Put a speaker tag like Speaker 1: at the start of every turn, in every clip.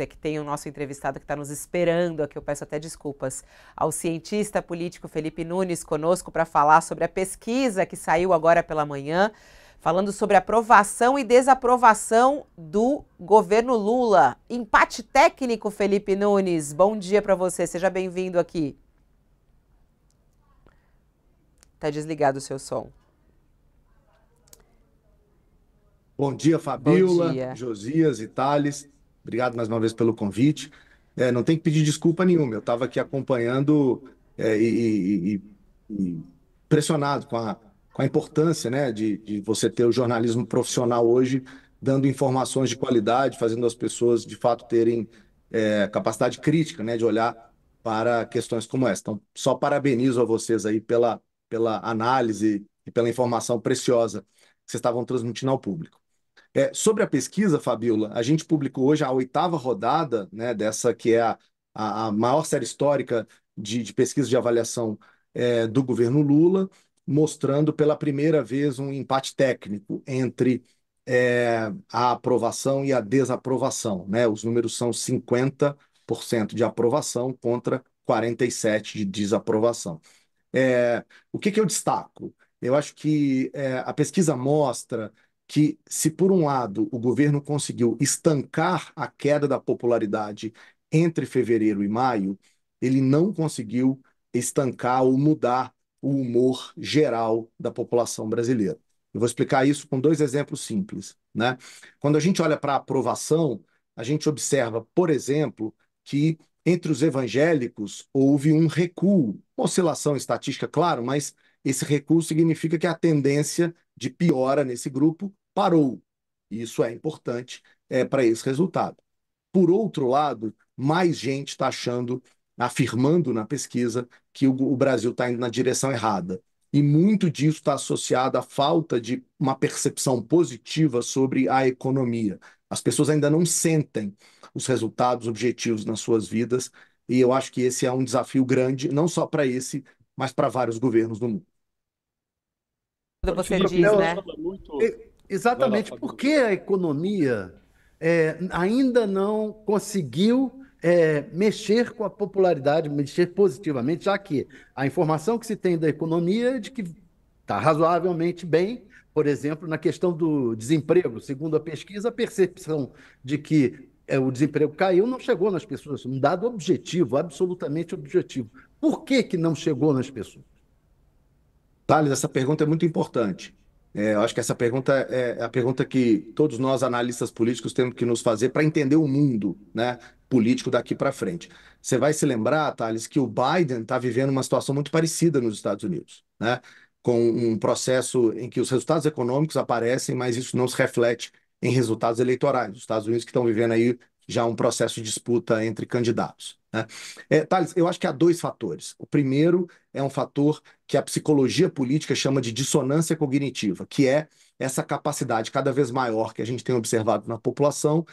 Speaker 1: é que tem o nosso entrevistado que está nos esperando aqui, eu peço até desculpas, ao cientista político Felipe Nunes conosco para falar sobre a pesquisa que saiu agora pela manhã, falando sobre aprovação e desaprovação do governo Lula. Empate técnico, Felipe Nunes. Bom dia para você, seja bem-vindo aqui. Tá desligado o seu som.
Speaker 2: Bom dia,
Speaker 1: Bom
Speaker 2: Fabíola,
Speaker 1: dia.
Speaker 2: Josias e Thales. Obrigado mais uma vez pelo convite. Não tem que pedir desculpa nenhuma. Eu estava aqui acompanhando e impressionado com a importância, né, de você ter o jornalismo profissional hoje, dando informações de qualidade, fazendo as pessoas, de fato, terem capacidade crítica, né, de olhar para questões como essa. Então, só parabenizo a vocês aí pela análise e pela informação preciosa que vocês estavam transmitindo ao público. Sobre a pesquisa, Fabíola, a gente publicou hoje a oitava rodada, né, dessa que é a maior série histórica de pesquisa de avaliação do governo Lula, mostrando pela primeira vez um empate técnico entre a aprovação e a desaprovação, né? Os números são 50% de aprovação contra 47% de desaprovação. O que eu destaco? Eu acho que a pesquisa mostra que, se por um lado o governo conseguiu estancar a queda da popularidade entre fevereiro e maio, ele não conseguiu estancar ou mudar o humor geral da população brasileira. Eu vou explicar isso com dois exemplos simples, né? Quando a gente olha para a aprovação, a gente observa, por exemplo, que entre os evangélicos houve um recuo, uma oscilação estatística, claro, mas esse recuo significa que a tendência de piora nesse grupo parou. E isso é importante para esse resultado. Por outro lado, mais gente está afirmando na pesquisa que o Brasil está indo na direção errada. E muito disso está associado à falta de uma percepção positiva sobre a economia. As pessoas ainda não sentem os resultados objetivos nas suas vidas, e eu acho que esse é um desafio grande, não só para esse, mas para vários governos do mundo.
Speaker 1: Quando
Speaker 3: Olha,
Speaker 1: você
Speaker 3: Felipe,
Speaker 1: diz,
Speaker 3: você
Speaker 1: né?
Speaker 3: fala muito. Vai lá,
Speaker 4: Exatamente
Speaker 3: Fabio.
Speaker 4: porque a economia ainda não conseguiu mexer com a popularidade, mexer positivamente, já que a informação que se tem da economia é de que está razoavelmente bem, por exemplo, na questão do desemprego. Segundo a pesquisa, a percepção de que o desemprego caiu não chegou nas pessoas, um dado objetivo, absolutamente objetivo. Por que que não chegou nas pessoas?
Speaker 2: Thales, essa pergunta é muito importante. Eu acho que essa pergunta é a pergunta que todos nós, analistas políticos, temos que nos fazer para entender o mundo, né, político daqui para frente. Você vai se lembrar, Thales, que o Biden está vivendo uma situação muito parecida nos Estados Unidos, né, com um processo em que os resultados econômicos aparecem, mas isso não se reflete em resultados eleitorais. Os Estados Unidos que estão vivendo aí já um processo de disputa entre candidatos, né? Thales, eu acho que há dois fatores. O primeiro é um fator que a psicologia política chama de dissonância cognitiva, que é essa capacidade cada vez maior que a gente tem observado na população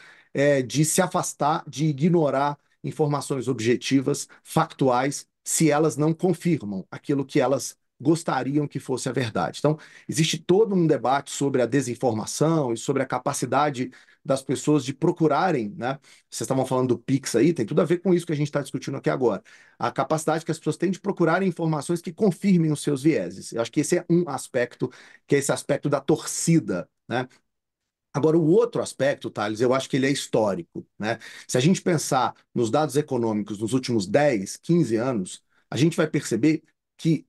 Speaker 2: de se afastar, de ignorar informações objetivas, factuais, se elas não confirmam aquilo que elas gostariam que fosse a verdade. Então, existe todo um debate sobre a desinformação e sobre a capacidade das pessoas de procurarem, né? Vocês estavam falando do Pix aí, tem tudo a ver com isso que a gente está discutindo aqui agora. A capacidade que as pessoas têm de procurarem informações que confirmem os seus vieses. Eu acho que esse é um aspecto, que é esse aspecto da torcida, né? Agora, o outro aspecto, Thales, eu acho que ele é histórico, né? Se a gente pensar nos dados econômicos nos últimos 10, 15 anos, a gente vai perceber que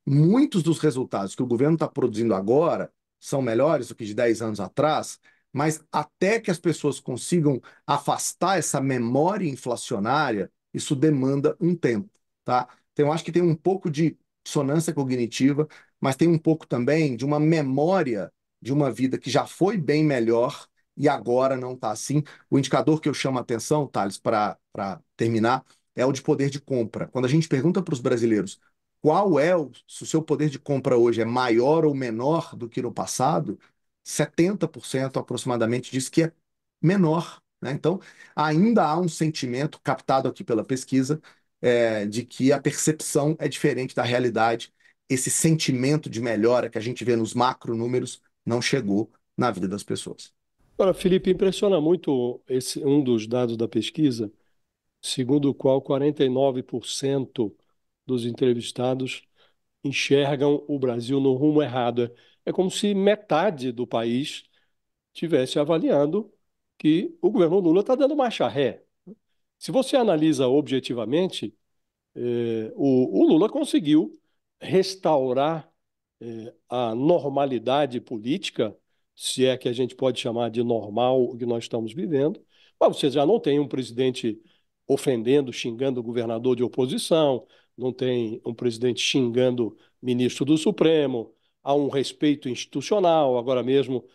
Speaker 2: muitos dos resultados que o governo está produzindo agora são melhores do que de 10 anos atrás, mas até que as pessoas consigam afastar essa memória inflacionária, isso demanda um tempo, tá? Então, eu acho que tem um pouco de dissonância cognitiva, mas tem um pouco também de uma memória de uma vida que já foi bem melhor e agora não está assim. O indicador que eu chamo a atenção, Thales, para terminar, é o de poder de compra. Quando a gente pergunta para os brasileiros se o seu poder de compra hoje é maior ou menor do que no passado, 70% aproximadamente diz que é menor, né? Então, ainda há um sentimento captado aqui pela pesquisa de que a percepção é diferente da realidade. Esse sentimento de melhora que a gente vê nos macro números não chegou na vida das pessoas.
Speaker 5: Agora, Felipe, impressiona muito um dos dados da pesquisa, segundo o qual 49% dos entrevistados enxergam o Brasil no rumo errado. É como se metade do país estivesse avaliando que o governo Lula está dando marcha ré. Se você analisa objetivamente, o Lula conseguiu restaurar a normalidade política, se é que a gente pode chamar de normal o que nós estamos vivendo, mas você já não tem um presidente ofendendo, xingando o governador de oposição, não tem um presidente xingando ministro do Supremo, há um respeito institucional, agora mesmo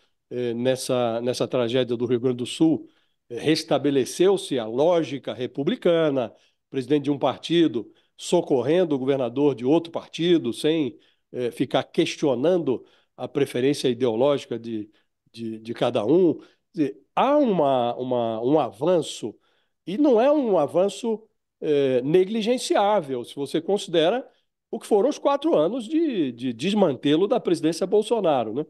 Speaker 5: nessa tragédia do Rio Grande do Sul, restabeleceu-se a lógica republicana, presidente de um partido socorrendo o governador de outro partido, sem ficar questionando a preferência ideológica de cada um. Há um avanço, e não é um avanço negligenciável, se você considera o que foram os 4 anos de desmantelo da presidência Bolsonaro, né?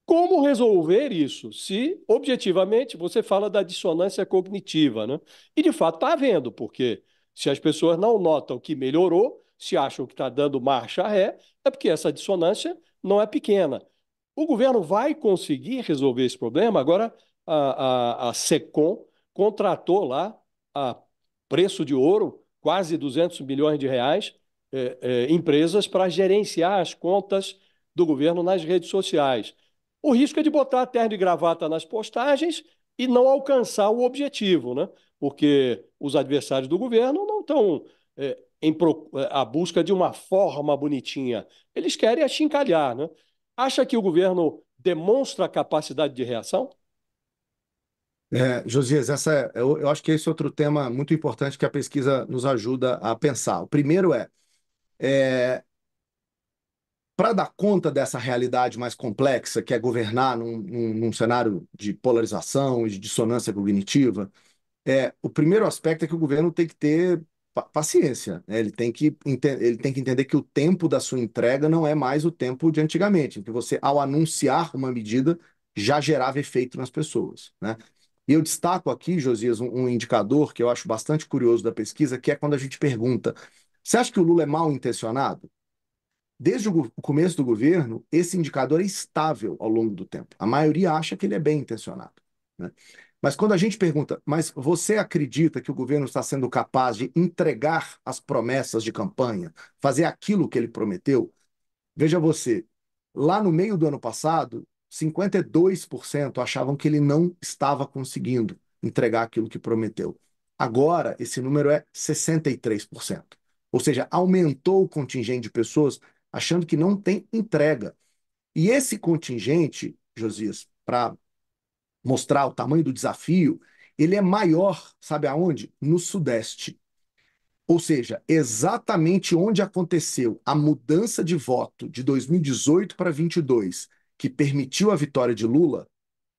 Speaker 5: Como resolver isso? Se, objetivamente, você fala da dissonância cognitiva, né? E, de fato, está havendo, porque se as pessoas não notam que melhorou, se acham que está dando marcha ré, é porque essa dissonância não é pequena. O governo vai conseguir resolver esse problema? Agora, a SECOM contratou lá, a preço de ouro, quase 200 milhões de reais, empresas para gerenciar as contas do governo nas redes sociais. O risco é de botar terno e gravata nas postagens e não alcançar o objetivo, né? Porque os adversários do governo não estão à busca de uma forma bonitinha. Eles querem achincalhar, né? Acha que o governo demonstra capacidade de reação?
Speaker 2: Josias, eu acho que esse é outro tema muito importante que a pesquisa nos ajuda a pensar. O primeiro é para dar conta dessa realidade mais complexa, que é governar num cenário de polarização e de dissonância cognitiva, o primeiro aspecto é que o governo tem que ter paciência, né? Ele tem que entender que o tempo da sua entrega não é mais o tempo de antigamente, em que você, ao anunciar uma medida, já gerava efeito nas pessoas, né? E eu destaco aqui, Josias, um indicador que eu acho bastante curioso da pesquisa, que é quando a gente pergunta: você acha que o Lula é mal intencionado? Desde o começo do governo, esse indicador é estável ao longo do tempo. A maioria acha que ele é bem intencionado, né? Mas quando a gente pergunta, mas você acredita que o governo está sendo capaz de entregar as promessas de campanha, fazer aquilo que ele prometeu? Veja você, lá no meio do ano passado, 52% achavam que ele não estava conseguindo entregar aquilo que prometeu. Agora, esse número é 63%. Ou seja, aumentou o contingente de pessoas achando que não tem entrega. E esse contingente, Josias, para mostrar o tamanho do desafio, ele é maior, sabe aonde? No Sudeste. Ou seja, exatamente onde aconteceu a mudança de voto de 2018 para 22, que permitiu a vitória de Lula,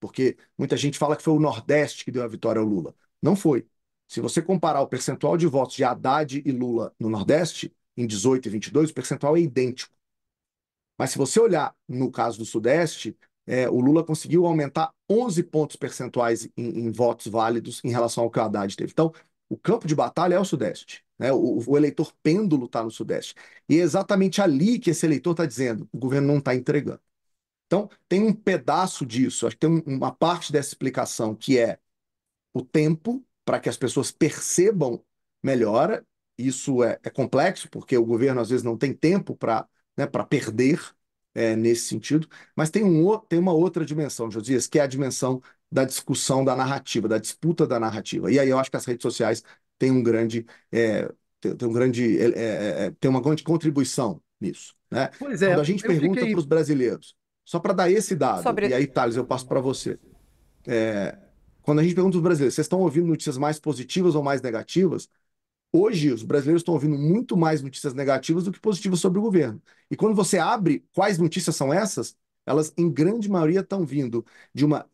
Speaker 2: porque muita gente fala que foi o Nordeste que deu a vitória ao Lula. Não foi. Se você comparar o percentual de votos de Haddad e Lula no Nordeste, em 18 e 22, o percentual é idêntico. Mas se você olhar no caso do Sudeste, o Lula conseguiu aumentar 11 pontos percentuais em votos válidos em relação ao que o Haddad teve. Então, o campo de batalha é o Sudeste, né? O eleitor pêndulo está no Sudeste. E é exatamente ali que esse eleitor está dizendo: o governo não está entregando. Então, tem um pedaço disso, acho que tem uma parte dessa explicação que é o tempo para que as pessoas percebam melhora. Isso é complexo, porque o governo às vezes não tem tempo para, né, para perder nesse sentido, mas tem uma outra dimensão, Josias, que é a dimensão da discussão da narrativa, da disputa da narrativa. E aí eu acho que as redes sociais têm um grande, tem uma grande contribuição nisso, né?
Speaker 3: Pois
Speaker 2: Quando a
Speaker 3: é,
Speaker 2: gente
Speaker 3: eu
Speaker 2: pergunta para
Speaker 3: fiquei.
Speaker 2: os brasileiros, só para dar esse dado, e
Speaker 1: Sobre.
Speaker 2: aí, Thales, eu passo para você. É, Quando a gente pergunta aos brasileiros, vocês estão ouvindo notícias mais positivas ou mais negativas? Hoje, os brasileiros estão ouvindo muito mais notícias negativas do que positivas sobre o governo. E quando você abre quais notícias são essas, elas, em grande maioria, estão vindo de uma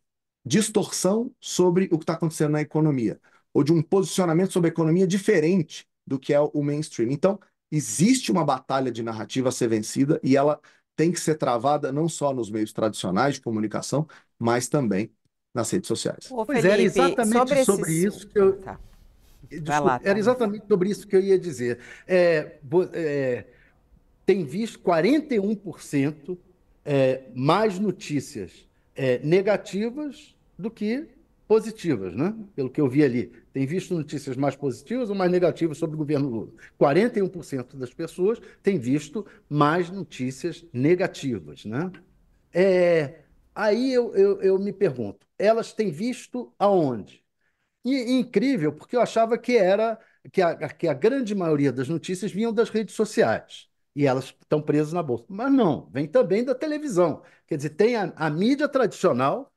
Speaker 2: distorção sobre o que está acontecendo na economia, ou de um posicionamento sobre a economia diferente do que é o mainstream. Então, existe uma batalha de narrativa a ser vencida e ela tem que ser travada não só nos meios tradicionais de comunicação, mas também nas redes sociais.
Speaker 1: Ô,
Speaker 4: Pois era
Speaker 1: Felipe,
Speaker 4: exatamente
Speaker 1: sobre
Speaker 4: sobre
Speaker 1: esses...
Speaker 4: isso que eu.
Speaker 1: Tá, vai lá,
Speaker 4: Desculpe, era
Speaker 1: tá.
Speaker 4: exatamente sobre isso que eu ia dizer. Tem visto 41% mais notícias negativas do que positivas, né? Pelo que eu vi ali. Tem visto notícias mais positivas ou mais negativas sobre o governo Lula. 41% das pessoas têm visto mais notícias negativas, né? É, aí eu me pergunto, elas têm visto aonde? E incrível, porque eu achava que a grande maioria das notícias vinham das redes sociais e elas estão presas na bolsa. Mas não, vem também da televisão. Quer dizer, tem a mídia tradicional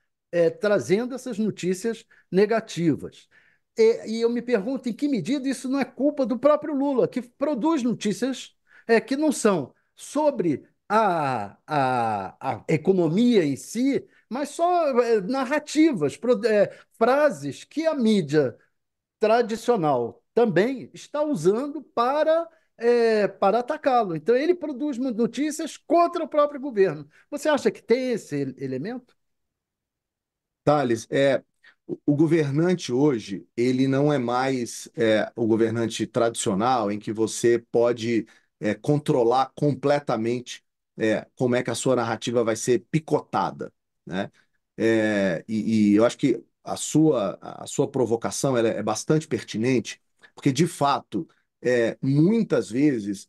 Speaker 4: trazendo essas notícias negativas. E eu me pergunto em que medida isso não é culpa do próprio Lula, que produz notícias que não são sobre a economia em si, mas só narrativas, frases que a mídia tradicional também está usando para atacá-lo. Então, ele produz notícias contra o próprio governo. Você acha que tem esse elemento?
Speaker 2: Thales, o governante hoje, ele não é mais o governante tradicional, em que você pode controlar completamente como é que a sua narrativa vai ser picotada, né? E eu acho que a sua provocação ela é bastante pertinente, porque, de fato, muitas vezes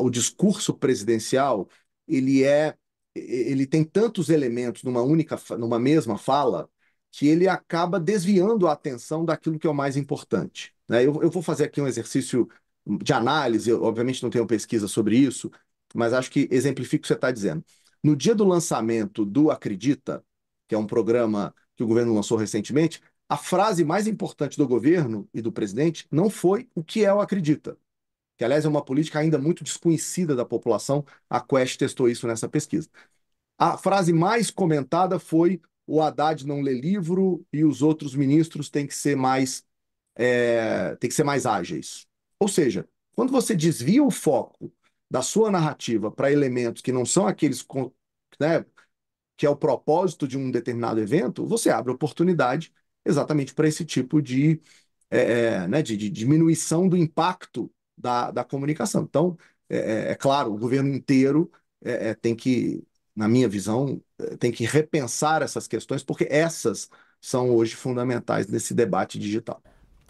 Speaker 2: o discurso presidencial ele tem tantos elementos numa mesma fala, que ele acaba desviando a atenção daquilo que é o mais importante, né? Eu vou fazer aqui um exercício de análise, eu, obviamente não tenho pesquisa sobre isso, mas acho que exemplifica o que você está dizendo. No dia do lançamento do Acredita, que é um programa que o governo lançou recentemente, a frase mais importante do governo e do presidente não foi o que é o Acredita, que, aliás, é uma política ainda muito desconhecida da população. A Quest testou isso nessa pesquisa. A frase mais comentada foi: o Haddad não lê livro e os outros ministros têm que ser mais ágeis. Ou seja, quando você desvia o foco da sua narrativa para elementos que não são aqueles, né, que é o propósito de um determinado evento, você abre oportunidade exatamente para esse tipo né, de diminuição do impacto da comunicação. Então, é claro, o governo inteiro tem que, na minha visão, tem que repensar essas questões, porque essas são hoje fundamentais nesse debate digital.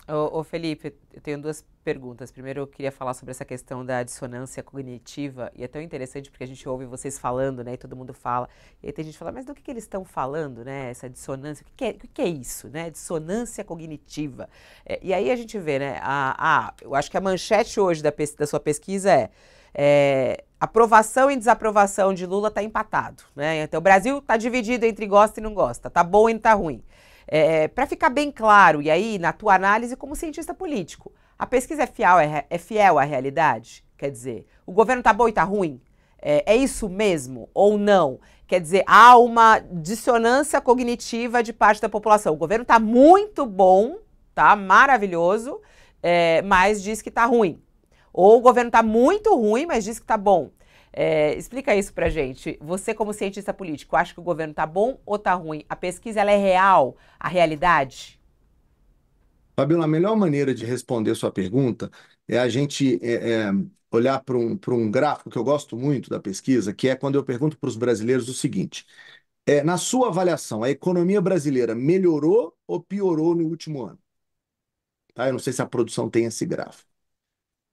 Speaker 1: Ô, Felipe, eu tenho duas perguntas. Primeiro, eu queria falar sobre essa questão da dissonância cognitiva, e é tão interessante porque a gente ouve vocês falando, né, e todo mundo fala, e aí tem gente que fala, mas do que eles estão falando, né, essa dissonância, o que é isso, né, dissonância cognitiva? E aí a gente vê, né, eu acho que a manchete hoje da sua pesquisa aprovação e desaprovação de Lula está empatado, né, então o Brasil está dividido entre gosta e não gosta, tá bom e não tá ruim. Para ficar bem claro, e aí, na tua análise como cientista político, a pesquisa é fiel à realidade? Quer dizer, o governo tá bom e tá ruim? É isso mesmo ou não? Quer dizer, há uma dissonância cognitiva de parte da população. O governo tá muito bom, tá maravilhoso, mas diz que tá ruim. Ou o governo tá muito ruim, mas diz que tá bom. Explica isso pra gente. Você, como cientista político, acha que o governo tá bom ou tá ruim? A pesquisa, ela é real? A realidade?
Speaker 2: Fabiola, a melhor maneira de responder sua pergunta é a gente olhar para um gráfico que eu gosto muito da pesquisa, que é quando eu pergunto para os brasileiros o seguinte: na sua avaliação, a economia brasileira melhorou ou piorou no último ano? Tá? Eu não sei se a produção tem esse gráfico.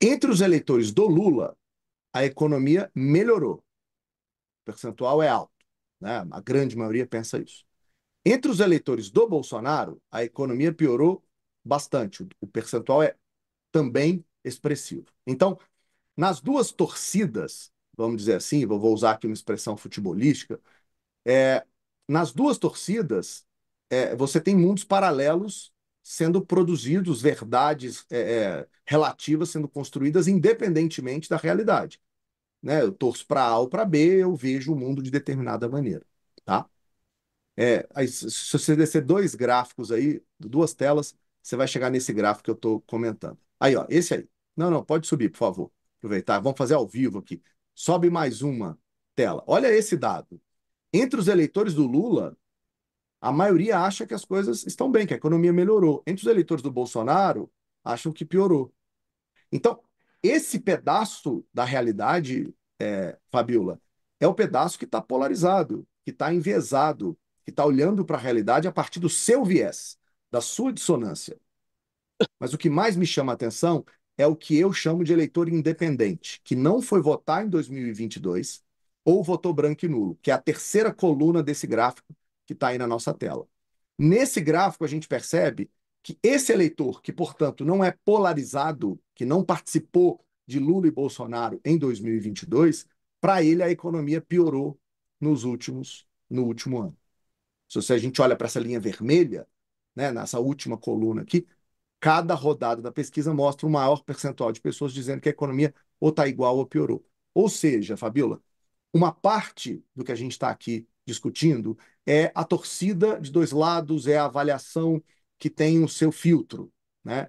Speaker 2: Entre os eleitores do Lula, a economia melhorou. O percentual é alto, né? A grande maioria pensa isso. Entre os eleitores do Bolsonaro, a economia piorou bastante. O percentual é também expressivo. Então, nas duas torcidas, vamos dizer assim, vou usar aqui uma expressão futebolística, nas duas torcidas, você tem mundos paralelos sendo produzidos, verdades relativas sendo construídas independentemente da realidade, né? Eu torço para A ou para B, eu vejo o mundo de determinada maneira, tá? Aí, se você descer dois gráficos aí, duas telas, você vai chegar nesse gráfico que eu estou comentando. Aí, ó, esse aí. Não, não, pode subir, por favor. Aproveitar. Vamos fazer ao vivo aqui. Sobe mais uma tela. Olha esse dado. Entre os eleitores do Lula, a maioria acha que as coisas estão bem, que a economia melhorou. Entre os eleitores do Bolsonaro, acham que piorou. Então, esse pedaço da realidade, Fabiola, é o pedaço que está polarizado, que está enviesado, que está olhando para a realidade a partir do seu viés, da sua dissonância. Mas o que mais me chama a atenção é o que eu chamo de eleitor independente, que não foi votar em 2022 ou votou branco e nulo, que é a terceira coluna desse gráfico que está aí na nossa tela. Nesse gráfico, a gente percebe que esse eleitor, que, portanto, não é polarizado, que não participou de Lula e Bolsonaro em 2022, para ele a economia piorou no último ano. Se a gente olha para essa linha vermelha, né, nessa última coluna aqui, cada rodada da pesquisa mostra um maior percentual de pessoas dizendo que a economia ou está igual ou piorou. Ou seja, Fabiola, uma parte do que a gente está aqui discutindo é a torcida de dois lados, é a avaliação que tem o seu filtro, né?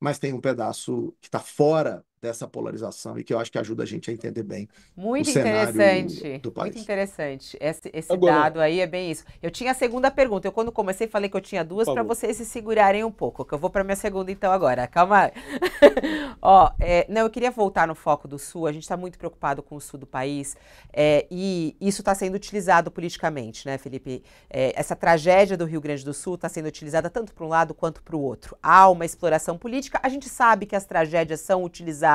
Speaker 2: Mas tem um pedaço que está fora dessa polarização e que eu acho que ajuda a gente a entender bem o
Speaker 1: Muito
Speaker 2: cenário
Speaker 1: interessante,
Speaker 2: do
Speaker 1: muito
Speaker 2: país.
Speaker 1: interessante. Esse
Speaker 5: Agora,
Speaker 1: dado aí é bem isso. Eu tinha a segunda pergunta. Eu, quando comecei, falei que eu tinha duas
Speaker 5: por
Speaker 1: para
Speaker 5: favor.
Speaker 1: vocês se segurarem um pouco. Que eu vou para minha segunda, então, agora. Calma aí. Ó, não, eu queria voltar no foco do Sul. A gente está muito preocupado com o Sul do país. E isso está sendo utilizado politicamente, né, Felipe? Essa tragédia do Rio Grande do Sul está sendo utilizada tanto para um lado quanto para o outro. Há uma exploração política. A gente sabe que as tragédias são utilizadas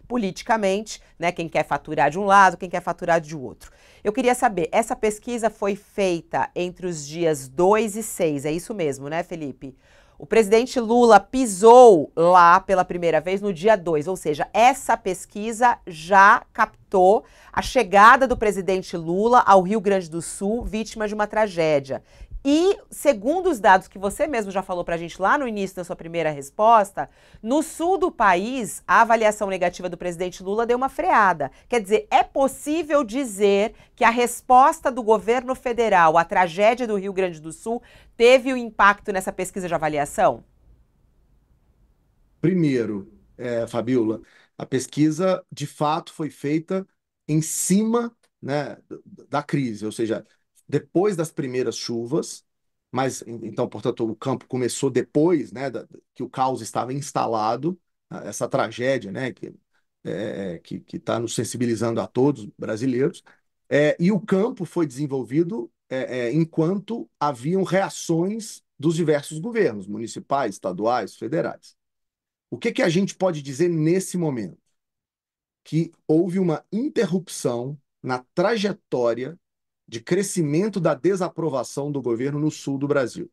Speaker 1: politicamente, né? Quem quer faturar de um lado, quem quer faturar de outro. Eu queria saber, essa pesquisa foi feita entre os dias 2 e 6, é isso mesmo, né, Felipe? O presidente Lula pisou lá pela primeira vez no dia 2, ou seja, essa pesquisa já captou a chegada do presidente Lula ao Rio Grande do Sul, vítima de uma tragédia. E, segundo os dados que você mesmo já falou pra gente lá no início da sua primeira resposta, no sul do país, a avaliação negativa do presidente Lula deu uma freada. Quer dizer, é possível dizer que a resposta do governo federal à tragédia do Rio Grande do Sul teve um impacto nessa pesquisa de avaliação?
Speaker 2: Primeiro, Fabiola, a pesquisa de fato foi feita em cima, né, da crise, ou seja, depois das primeiras chuvas, mas então, portanto, o campo começou depois, né, que o caos estava instalado, essa tragédia, né, que está nos sensibilizando a todos brasileiros, e o campo foi desenvolvido enquanto haviam reações dos diversos governos, municipais, estaduais, federais. O que a gente pode dizer nesse momento? Que houve uma interrupção na trajetória de crescimento da desaprovação do governo no sul do Brasil.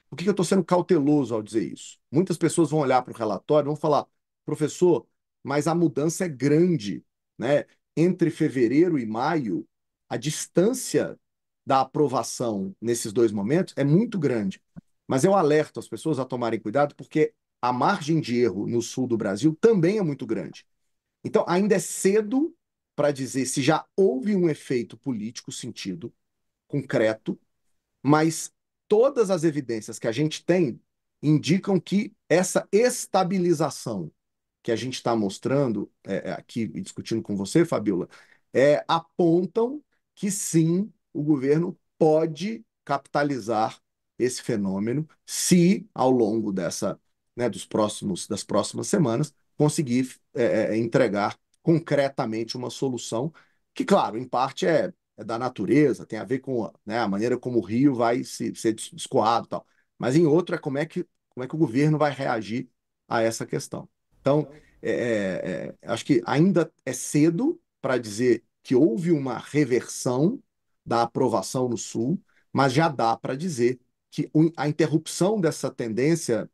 Speaker 2: Por que eu estou sendo cauteloso ao dizer isso? Muitas pessoas vão olhar para o relatório e vão falar, professor, mas a mudança é grande, né? Entre fevereiro e maio, a distância da aprovação nesses dois momentos é muito grande. Mas eu alerto as pessoas a tomarem cuidado, porque a margem de erro no sul do Brasil também é muito grande. Então, ainda é cedo para dizer se já houve um efeito político sentido, concreto, mas todas as evidências que a gente tem indicam que essa estabilização que a gente está mostrando aqui, discutindo com você, Fabiola, apontam que sim, o governo pode capitalizar esse fenômeno se, ao longo das próximas semanas, conseguir entregar concretamente uma solução que, claro, em parte é da natureza, tem a ver com, né, a maneira como o Rio vai ser escoado e tal. Mas em outro é como é que o governo vai reagir a essa questão. Então, acho que ainda é cedo para dizer que houve uma reversão da aprovação no Sul, mas já dá para dizer que a interrupção dessa tendência,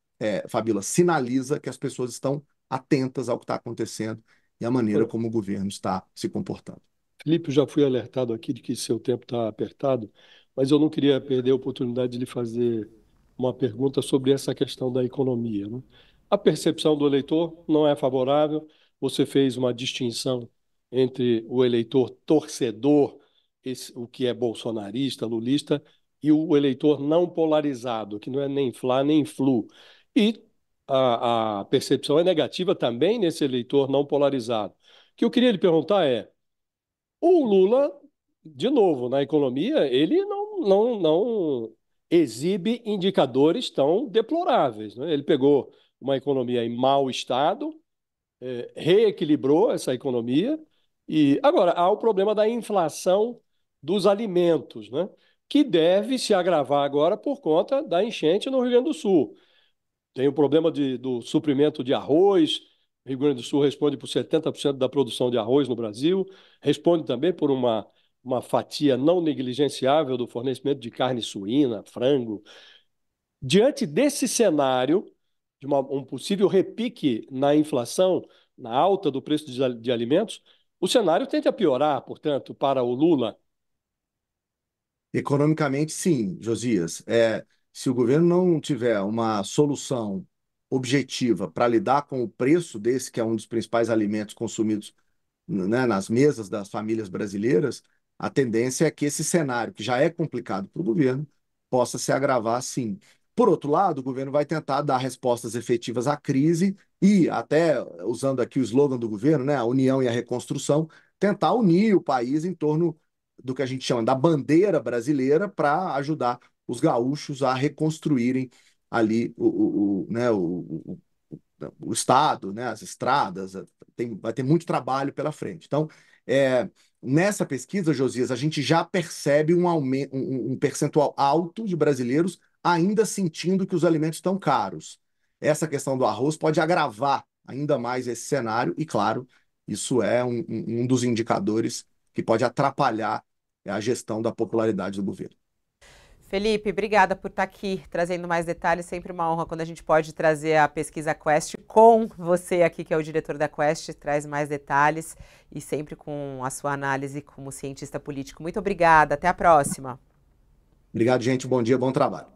Speaker 2: Fabíola, sinaliza que as pessoas estão atentas ao que está acontecendo e à maneira
Speaker 5: Olha,
Speaker 2: como o governo está se comportando.
Speaker 5: Felipe, eu já fui alertado aqui de que seu tempo está apertado, mas eu não queria perder a oportunidade de lhe fazer uma pergunta sobre essa questão da economia, né? A percepção do eleitor não é favorável. Você fez uma distinção entre o eleitor torcedor, o que é bolsonarista, lulista, e o eleitor não polarizado, que não é nem Fla nem Flu. E a percepção é negativa também nesse eleitor não polarizado. O que eu queria lhe perguntar é: o Lula, de novo, na economia, ele exibe indicadores tão deploráveis, né? Ele pegou uma economia em mau estado, reequilibrou essa economia, e agora há o problema da inflação dos alimentos, né? Que deve se agravar agora por conta da enchente no Rio Grande do Sul. Tem o problema do suprimento de arroz. O Rio Grande do Sul responde por 70% da produção de arroz no Brasil, responde também por uma fatia não negligenciável do fornecimento de carne suína, frango. Diante desse cenário, de um possível repique na inflação, na alta do preço de alimentos, o cenário tende a piorar, portanto, para o Lula.
Speaker 2: Economicamente, sim, Josias. Se o governo não tiver uma solução objetiva para lidar com o preço desse, que é um dos principais alimentos consumidos, né, nas mesas das famílias brasileiras, a tendência é que esse cenário, que já é complicado para o governo, possa se agravar, sim. Por outro lado, o governo vai tentar dar respostas efetivas à crise e, até usando aqui o slogan do governo, né, a união e a reconstrução, tentar unir o país em torno do que a gente chama da bandeira brasileira para ajudar os gaúchos a reconstruírem ali o estado, né, as estradas. Vai ter muito trabalho pela frente. Então, nessa pesquisa, Josias, a gente já percebe um percentual alto de brasileiros ainda sentindo que os alimentos estão caros. Essa questão do arroz pode agravar ainda mais esse cenário e, claro, isso é um dos indicadores que pode atrapalhar a gestão da popularidade do governo.
Speaker 1: Felipe, obrigada por estar aqui trazendo mais detalhes. Sempre uma honra quando a gente pode trazer a pesquisa Quest com você aqui, que é o diretor da Quest, traz mais detalhes e sempre com a sua análise como cientista político. Muito obrigada, até a próxima.
Speaker 2: Obrigado, gente. Bom dia, bom trabalho.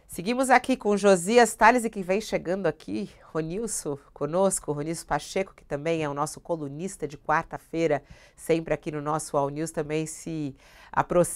Speaker 1: Seguimos aqui com Josias Tales e que vem chegando aqui, Ronilson conosco, Ronilson Pacheco, que também é o nosso colunista de quarta-feira, sempre aqui no nosso All News, também se aproxima